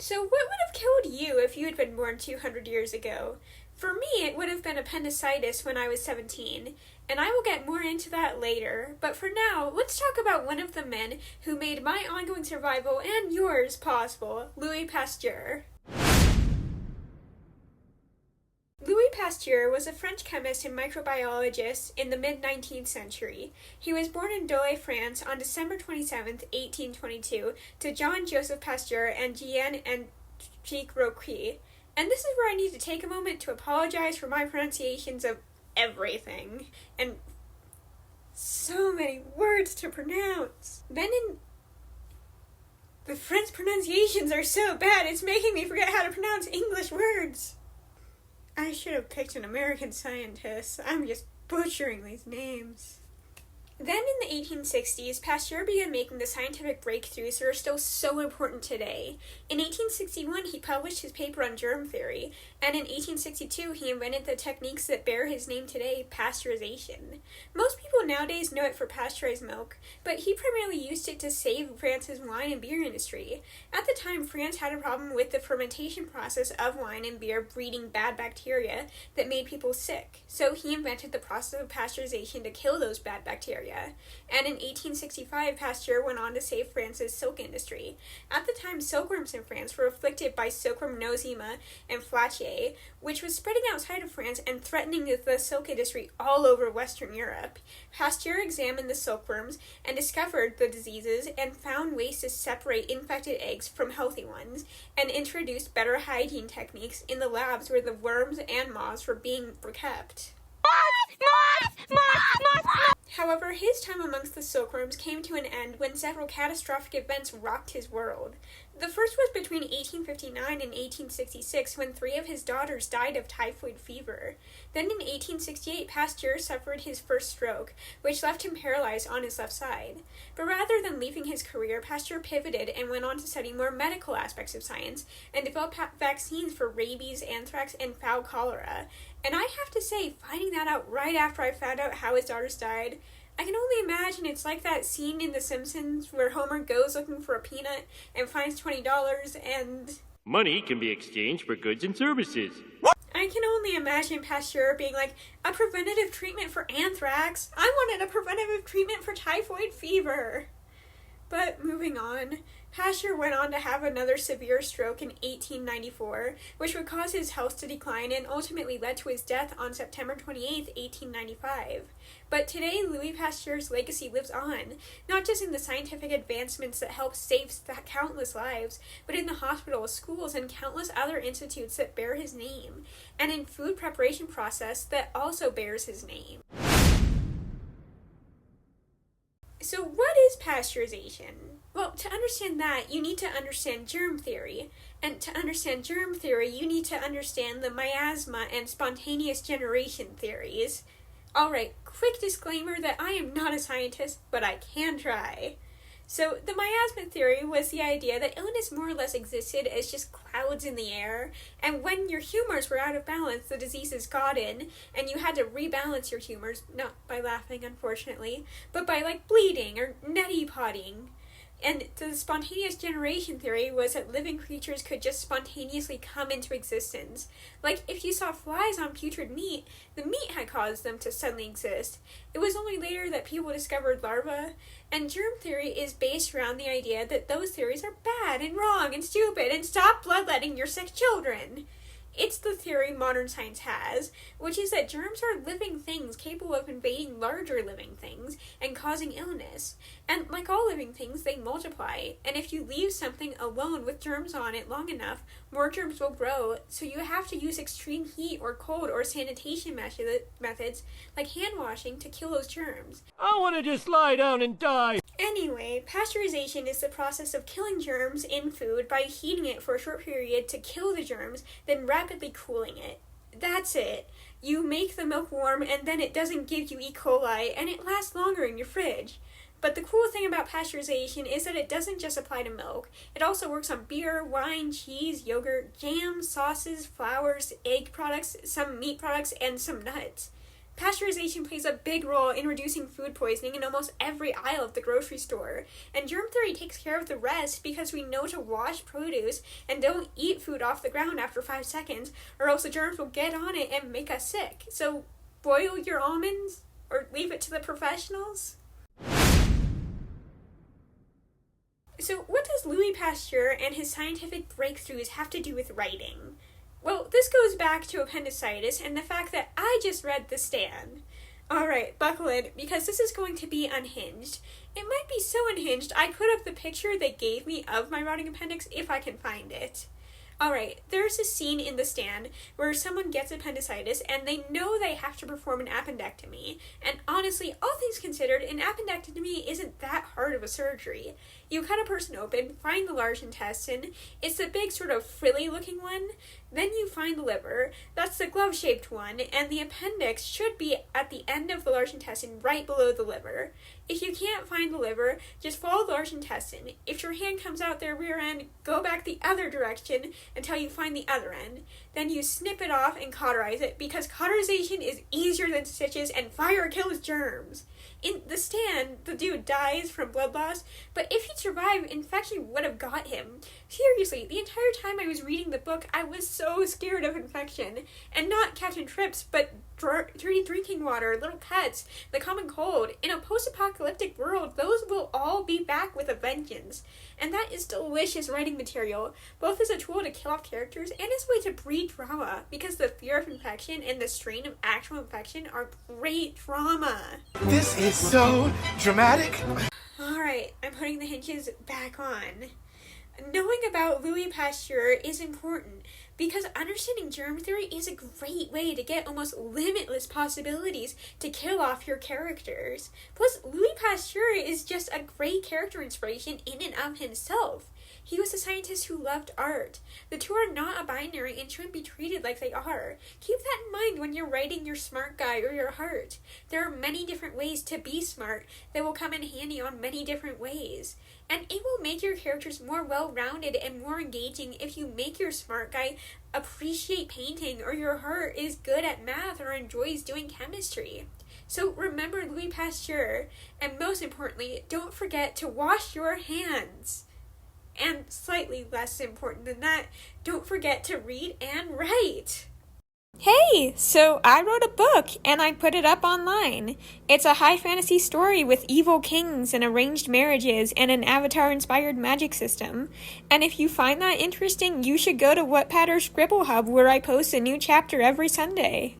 So what would have killed you if you had been born 200 years ago? For me, it would have been appendicitis when I was 17, and I will get more into that later. But for now, let's talk about one of the men who made my ongoing survival and yours possible, Louis Pasteur. Louis Pasteur was a French chemist and microbiologist in the mid-19th century. He was born in Dole, France on December 27, 1822, to Jean-Joseph Pasteur and Jeanne Angélique Roquet. And this is where I need to take a moment to apologize for my pronunciations of everything. And so many words to pronounce. The French pronunciations are so bad, it's making me forget how to pronounce English words. I should have picked an American scientist. I'm just butchering these names. Then in the 1860s, Pasteur began making the scientific breakthroughs that are still so important today. In 1861, he published his paper on germ theory, and in 1862, he invented the techniques that bear his name today, pasteurization. Most people nowadays know it for pasteurized milk, but he primarily used it to save France's wine and beer industry. At the time, France had a problem with the fermentation process of wine and beer breeding bad bacteria that made people sick, so he invented the process of pasteurization to kill those bad bacteria. And in 1865, Pasteur went on to save France's silk industry. At the time, silkworms in France were afflicted by silkworm nosema and flacheae, which was spreading outside of France and threatening the silk industry all over Western Europe. Pasteur examined the silkworms and discovered the diseases and found ways to separate infected eggs from healthy ones, and introduced better hygiene techniques in the labs where the worms and moths were being kept. However, his time amongst the silkworms came to an end when several catastrophic events rocked his world. The first was between 1859 and 1866, when 3 of his daughters died of typhoid fever. Then in 1868, Pasteur suffered his first stroke, which left him paralyzed on his left side. But rather than leaving his career, Pasteur pivoted and went on to study more medical aspects of science, and developed vaccines for rabies, anthrax, and foul cholera. And I have to say, finding that out right after I found out how his daughters died, I can only imagine it's like that scene in The Simpsons where Homer goes looking for a peanut and finds $20 and... money can be exchanged for goods and services. I can only imagine Pasteur being like, a preventative treatment for anthrax? I wanted a preventative treatment for typhoid fever. But moving on, Pasteur went on to have another severe stroke in 1894, which would cause his health to decline and ultimately led to his death on September 28, 1895. But today, Louis Pasteur's legacy lives on, not just in the scientific advancements that help save countless lives, but in the hospitals, schools, and countless other institutes that bear his name, and in food preparation process that also bears his name. So what is pasteurization? Well, to understand that, you need to understand germ theory. And to understand germ theory, you need to understand the miasma and spontaneous generation theories. Alright, quick disclaimer that I am not a scientist, but I can try. So, the miasma theory was the idea that illness more or less existed as just clouds in the air, and when your humors were out of balance, the diseases got in, and you had to rebalance your humors, not by laughing, unfortunately, but by, bleeding or neti potting. And the spontaneous generation theory was that living creatures could just spontaneously come into existence. Like, if you saw flies on putrid meat, the meat had caused them to suddenly exist. It was only later that people discovered larvae, and germ theory is based around the idea that those theories are bad and wrong and stupid, and stop bloodletting your sick children. It's the theory modern science has, which is that germs are living things capable of invading larger living things and causing illness. And like all living things, they multiply. And if you leave something alone with germs on it long enough, more germs will grow, so you have to use extreme heat or cold or sanitation methods, like hand washing, to kill those germs. I want to just lie down and die. Anyway, pasteurization is the process of killing germs in food by heating it for a short period to kill the germs, then rapidly cooling it. That's it. You make the milk warm and then it doesn't give you E. coli and it lasts longer in your fridge. But the cool thing about pasteurization is that it doesn't just apply to milk. It also works on beer, wine, cheese, yogurt, jam, sauces, flours, egg products, some meat products, and some nuts. Pasteurization plays a big role in reducing food poisoning in almost every aisle of the grocery store, and germ theory takes care of the rest because we know to wash produce and don't eat food off the ground after 5 seconds, or else the germs will get on it and make us sick. So boil your almonds, or leave it to the professionals? So what does Louis Pasteur and his scientific breakthroughs have to do with writing? Well, this goes back to appendicitis and the fact that I just read The Stand. Alright, buckle in, because this is going to be unhinged. It might be so unhinged, I put up the picture they gave me of my rotting appendix if I can find it. Alright, there's a scene in The Stand where someone gets appendicitis and they know they have to perform an appendectomy. And honestly, all things considered, an appendectomy isn't that hard of a surgery. You cut a person open, find the large intestine, it's the big sort of frilly looking one, then you find the liver, that's the glove-shaped one, and the appendix should be at the end of the large intestine right below the liver. If you can't find the liver, just follow the large intestine. If your hand comes out their rear end, go back the other direction until you find the other end. Then you snip it off and cauterize it, because cauterization is easier than stitches and fire kills germs. In The Stand, the dude dies from blood loss, but if he'd survived, infection would have got him. Seriously, the entire time I was reading the book, I was so scared of infection. And not Captain Trips, but dirty drinking water, little cuts, the common cold. In a post-apocalyptic world, those will all be back with a vengeance. And that is delicious writing material, both as a tool to kill off characters and as a way to breed drama, because the fear of infection and the strain of actual infection are great drama. This is so dramatic. Alright, I'm putting the hinges back on. Knowing about Louis Pasteur is important because understanding germ theory is a great way to get almost limitless possibilities to kill off your characters. Plus, Louis Pasteur is just a great character inspiration in and of himself. He was a scientist who loved art. The two are not a binary and shouldn't be treated like they are. Keep that in mind when you're writing your smart guy or your heart. There are many different ways to be smart that will come in handy on many different ways. And it will make your characters more well-rounded and more engaging if you make your smart guy appreciate painting, or your heart is good at math or enjoys doing chemistry. So remember Louis Pasteur, and most importantly, don't forget to wash your hands. And slightly less important than that, don't forget to read and write. Hey, so I wrote a book and I put it up online. It's a high fantasy story with evil kings and arranged marriages and an Avatar-inspired magic system. And if you find that interesting, you should go to Wattpad or Scribble Hub, where I post a new chapter every Sunday.